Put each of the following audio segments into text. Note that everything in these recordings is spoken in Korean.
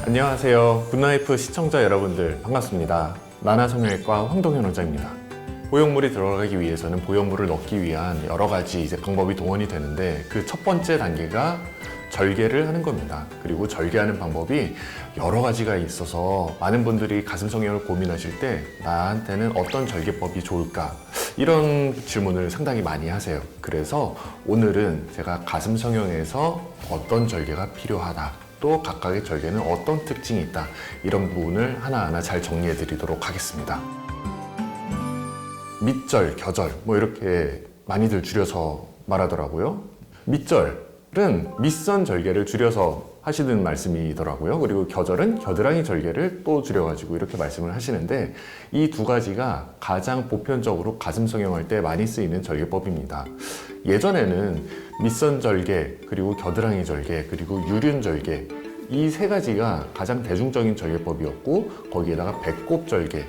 안녕하세요. 굿라이프 시청자 여러분들 반갑습니다. 나나성형외과 황동현 원장입니다. 보형물이 들어가기 위해서는 보형물을 넣기 위한 여러 가지 방법이 동원이 되는데 그 첫 번째 단계가 절개를 하는 겁니다. 그리고 절개하는 방법이 여러 가지가 있어서 많은 분들이 가슴 성형을 고민하실 때 나한테는 어떤 절개법이 좋을까? 이런 질문을 상당히 많이 하세요. 그래서 오늘은 제가 가슴 성형에서 어떤 절개가 필요하다, 또 각각의 절개는 어떤 특징이 있다, 이런 부분을 하나하나 잘 정리해 드리도록 하겠습니다. 밑절, 겨절 이렇게 많이들 줄여서 말하더라고요. 밑절은 밑선 절개를 줄여서 하시는 말씀이더라고요. 그리고 겨절은 겨드랑이 절개를 또 줄여가지고 이렇게 말씀을 하시는데, 이 두 가지가 가장 보편적으로 가슴 성형할 때 많이 쓰이는 절개법입니다. 예전에는 밑선 절개, 그리고 겨드랑이 절개, 그리고 유륜 절개, 이 세 가지가 가장 대중적인 절개법이었고, 거기에다가 배꼽 절개,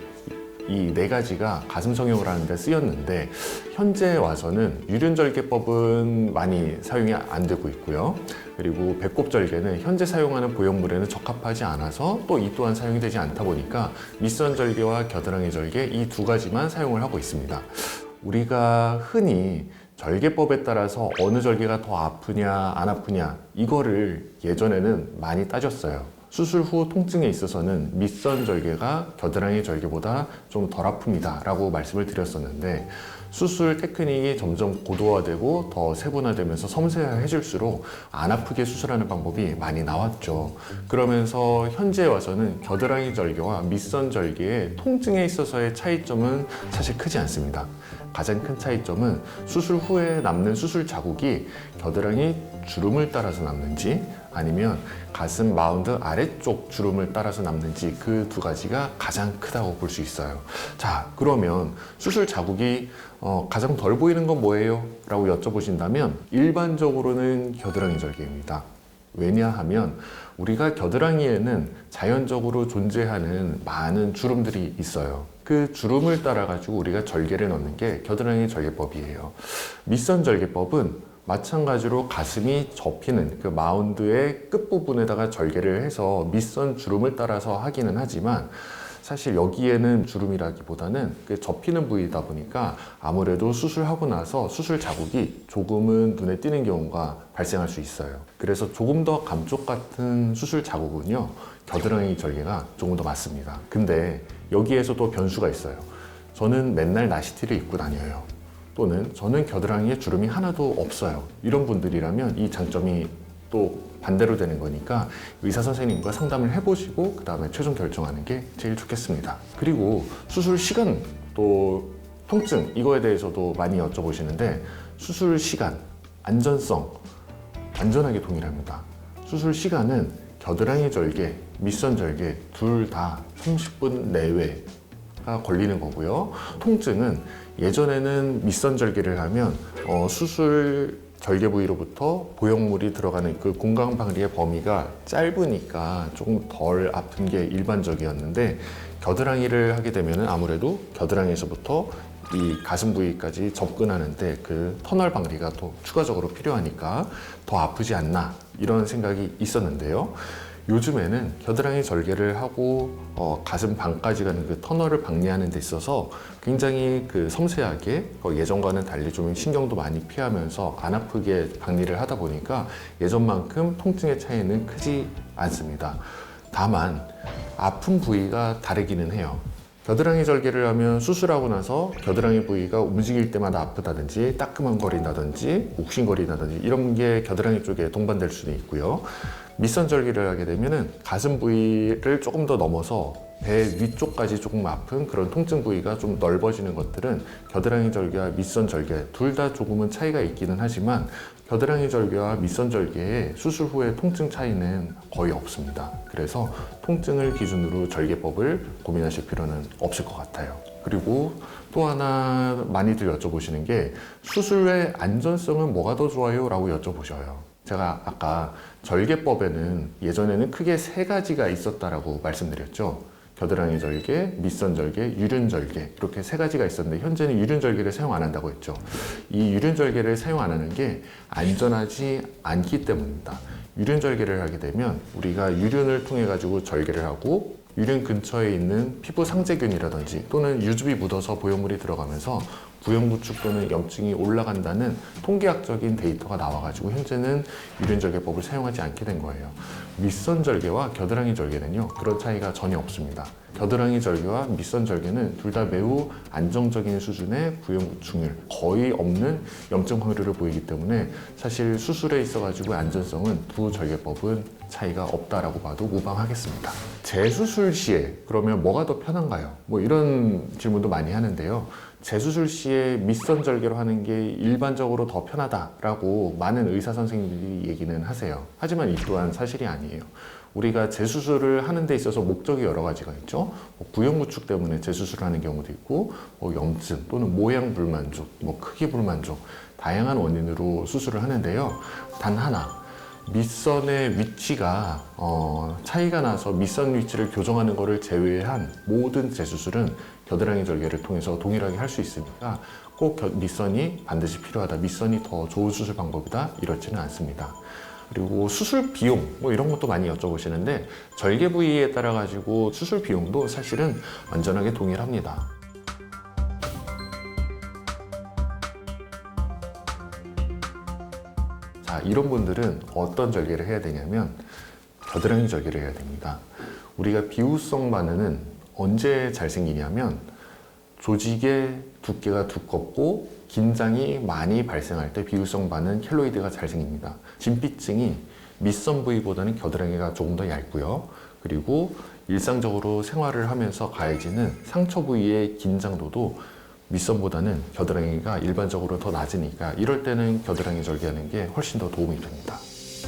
이 네 가지가 가슴 성형을 하는데 쓰였는데, 현재 와서는 유륜절개법은 많이 사용이 안 되고 있고요. 그리고 배꼽절개는 현재 사용하는 보형물에는 적합하지 않아서 또 이 또한 사용이 되지 않다 보니까 밑선절개와 겨드랑이 절개, 이 두 가지만 사용을 하고 있습니다. 우리가 흔히 절개법에 따라서 어느 절개가 더 아프냐 안 아프냐, 이거를 예전에는 많이 따졌어요. 수술 후 통증에 있어서는 밑선 절개가 겨드랑이 절개보다 좀 덜 아픕니다 라고 말씀을 드렸었는데, 수술 테크닉이 점점 고도화되고 더 세분화되면서 섬세해질수록 안 아프게 수술하는 방법이 많이 나왔죠. 그러면서 현재 와서는 겨드랑이 절개와 밑선 절개의 통증에 있어서의 차이점은 사실 크지 않습니다. 가장 큰 차이점은 수술 후에 남는 수술 자국이 겨드랑이 주름을 따라서 남는지 아니면 가슴 마운드 아래쪽 주름을 따라서 남는지, 그 두 가지가 가장 크다고 볼 수 있어요. 자, 그러면 수술 자국이 가장 덜 보이는 건 뭐예요? 라고 여쭤보신다면 일반적으로는 겨드랑이 절개입니다. 왜냐하면 우리가 겨드랑이에는 자연적으로 존재하는 많은 주름들이 있어요. 그 주름을 따라 가지고 우리가 절개를 넣는 게 겨드랑이 절개법이에요. 밑선 절개법은 마찬가지로 가슴이 접히는 그 마운드의 끝부분에다가 절개를 해서 밑선 주름을 따라서 하기는 하지만, 사실 여기에는 주름이라기보다는 그 접히는 부위이다 보니까 아무래도 수술하고 나서 수술 자국이 조금은 눈에 띄는 경우가 발생할 수 있어요. 그래서 조금 더 감쪽 같은 수술 자국은요, 겨드랑이 절개가 조금 더 맞습니다. 근데 여기에서 또 변수가 있어요. 저는 맨날 나시티를 입고 다녀요. 또는 저는 겨드랑이에 주름이 하나도 없어요. 이런 분들이라면 이 장점이 또 반대로 되는 거니까 의사 선생님과 상담을 해보시고 그 다음에 최종 결정하는 게 제일 좋겠습니다. 그리고 수술 시간, 또 통증, 이거에 대해서도 많이 여쭤보시는데, 수술 시간, 안전성 완전하게 동일합니다. 수술 시간은 겨드랑이 절개, 밑선 절개 둘 다 30분 내외가 걸리는 거고요. 통증은 예전에는 밑선 절개를 하면 수술 절개 부위로부터 보형물이 들어가는 그 공간방리의 범위가 짧으니까 조금 덜 아픈 게 일반적이었는데, 겨드랑이를 하게 되면 아무래도 겨드랑이에서부터 이 가슴 부위까지 접근하는데 그 터널 방리가 또 추가적으로 필요하니까 더 아프지 않나, 이런 생각이 있었는데요. 요즘에는 겨드랑이 절개를 하고 가슴 방까지 가는 그 터널을 방리하는 데 있어서 굉장히 그 섬세하게 예전과는 달리 좀 신경도 많이 피하면서 안 아프게 방리를 하다 보니까 예전만큼 통증의 차이는 크지 않습니다. 다만 아픈 부위가 다르기는 해요. 겨드랑이 절개를 하면 수술하고 나서 겨드랑이 부위가 움직일 때마다 아프다든지 따끔한거린다든지 옥신거린다든지 이런 게 겨드랑이 쪽에 동반될 수도 있고요. 밑선 절개를 하게 되면은 가슴 부위를 조금 더 넘어서 배 위쪽까지 조금 아픈 그런 통증 부위가 좀 넓어지는 것들은 겨드랑이 절개와 밑선 절개 둘 다 조금은 차이가 있기는 하지만, 겨드랑이 절개와 밑선 절개의 수술 후의 통증 차이는 거의 없습니다. 그래서 통증을 기준으로 절개법을 고민하실 필요는 없을 것 같아요. 그리고 또 하나 많이들 여쭤보시는 게, 수술 후의 안전성은 뭐가 더 좋아요? 라고 여쭤보셔요. 제가 아까 절개법에는 예전에는 크게 세 가지가 있었다라고 말씀드렸죠. 겨드랑이 절개, 밑선 절개, 유륜 절개 이렇게 세 가지가 있었는데 현재는 유륜 절개를 사용 안 한다고 했죠. 이 유륜 절개를 사용 안 하는 게 안전하지 않기 때문입니다. 유륜 절개를 하게 되면 우리가 유륜을 통해 가지고 절개를 하고 유륜 근처에 있는 피부 상재균이라든지 또는 유즙이 묻어서 보형물이 들어가면서 부형구축 또는 염증이 올라간다는 통계학적인 데이터가 나와가지고 현재는 유륜절개법을 사용하지 않게 된 거예요. 밑선 절개와 겨드랑이 절개는요 그런 차이가 전혀 없습니다. 겨드랑이 절개와 밑선 절개는 둘 다 매우 안정적인 수준의 부형구축률, 거의 없는 염증 확률을 보이기 때문에 사실 수술에 있어가지고 안전성은 두 절개법은 차이가 없다라고 봐도 무방하겠습니다. 재수술 시에 그러면 뭐가 더 편한가요? 뭐 이런 질문도 많이 하는데요. 재수술 시에 밑선 절개로 하는 게 일반적으로 더 편하다라고 많은 의사 선생님들이 얘기는 하세요. 하지만 이 또한 사실이 아니에요. 우리가 재수술을 하는 데 있어서 목적이 여러 가지가 있죠. 부형구축 때문에 재수술을 하는 경우도 있고 염증 또는 모양 불만족, 크기 불만족 다양한 원인으로 수술을 하는데요. 단 하나 밑선의 위치가 차이가 나서 밑선 위치를 교정하는 것을 제외한 모든 재수술은 겨드랑이 절개를 통해서 동일하게 할 수 있으니까 꼭 밑선이 반드시 필요하다, 밑선이 더 좋은 수술 방법이다 이렇지는 않습니다. 그리고 수술 비용 이런 것도 많이 여쭤보시는데 절개 부위에 따라 가지고 수술 비용도 사실은 완전하게 동일합니다. 자, 이런 분들은 어떤 절개를 해야 되냐면 겨드랑이 절개를 해야 됩니다. 우리가 비후성 반응은 언제 잘 생기냐면 조직의 두께가 두껍고 긴장이 많이 발생할 때 비후성 반응 켈로이드가 잘 생깁니다. 진피증이 밑선 부위보다는 겨드랑이가 조금 더 얇고요. 그리고 일상적으로 생활을 하면서 가해지는 상처 부위의 긴장도도 밑선보다는 겨드랑이가 일반적으로 더 낮으니까 이럴 때는 겨드랑이 절개하는 게 훨씬 더 도움이 됩니다.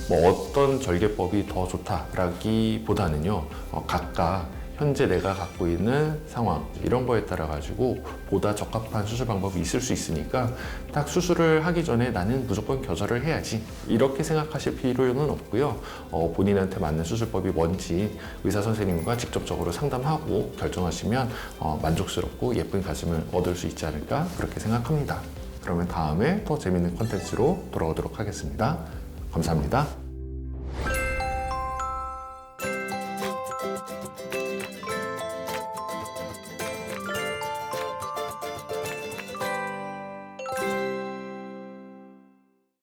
어떤 절개법이 더 좋다라기보다는요, 각각 현재 내가 갖고 있는 상황 이런 거에 따라 가지고 보다 적합한 수술 방법이 있을 수 있으니까 딱 수술을 하기 전에 나는 무조건 겨절을 해야지 이렇게 생각하실 필요는 없고요. 본인한테 맞는 수술법이 뭔지 의사 선생님과 직접적으로 상담하고 결정하시면 만족스럽고 예쁜 가슴을 얻을 수 있지 않을까 그렇게 생각합니다. 그러면 다음에 더 재밌는 콘텐츠로 돌아오도록 하겠습니다. 감사합니다.